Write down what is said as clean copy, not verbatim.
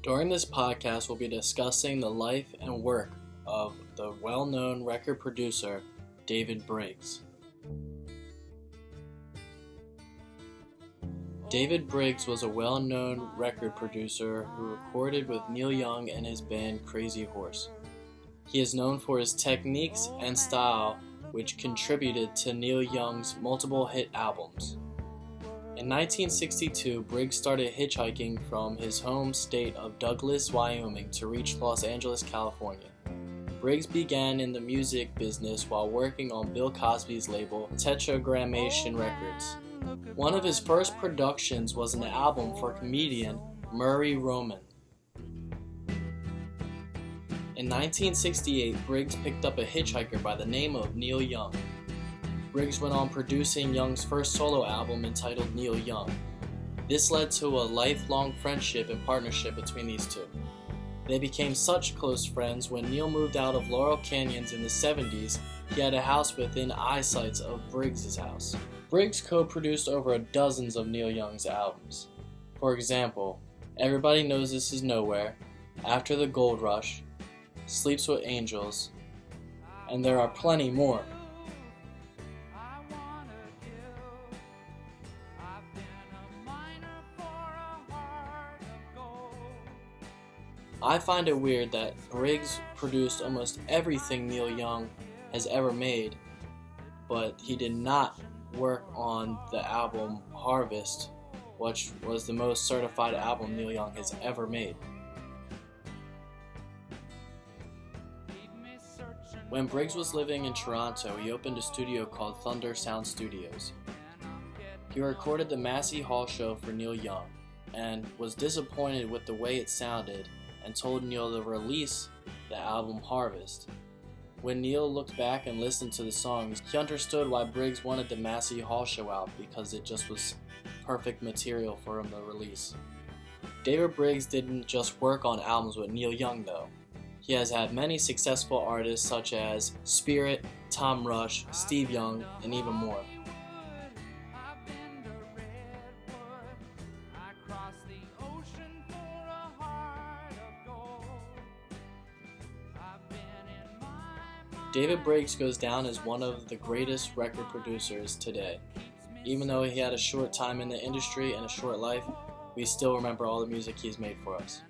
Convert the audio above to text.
During this podcast, we'll be discussing the life and work of the well-known record producer, David Briggs. David Briggs was a well-known record producer who recorded with Neil Young and his band Crazy Horse. He is known for his techniques and style, which contributed to Neil Young's multiple hit albums. In 1962, Briggs started hitchhiking from his home state of Douglas, Wyoming to reach Los Angeles, California. Briggs began in the music business while working on Bill Cosby's label, Tetragrammation Records. One of his first productions was an album for comedian Murray Roman. In 1968, Briggs picked up a hitchhiker by the name of Neil Young. Briggs went on producing Young's first solo album entitled Neil Young. This led to a lifelong friendship and partnership between these two. They became such close friends when Neil moved out of Laurel Canyons in the 70s, he had a house within eyesight of Briggs' house. Briggs co-produced over dozens of Neil Young's albums. For example, Everybody Knows This Is Nowhere, After the Gold Rush, Sleeps with Angels, and there are plenty more. I find it weird that Briggs produced almost everything Neil Young has ever made, but he did not work on the album Harvest, which was the most certified album Neil Young has ever made. When Briggs was living in Toronto, he opened a studio called Thunder Sound Studios. He recorded the Massey Hall show for Neil Young, and was disappointed with the way it sounded, and told Neil to release the album Harvest. When Neil looked back and listened to the songs, he understood why Briggs wanted the Massey Hall show out, because it just was perfect material for him to release. David Briggs didn't just work on albums with Neil Young though. He has had many successful artists such as Spirit, Tom Rush, Steve Young, and even more. David Briggs goes down as one of the greatest record producers today. Even though he had a short time in the industry and a short life, we still remember all the music he's made for us.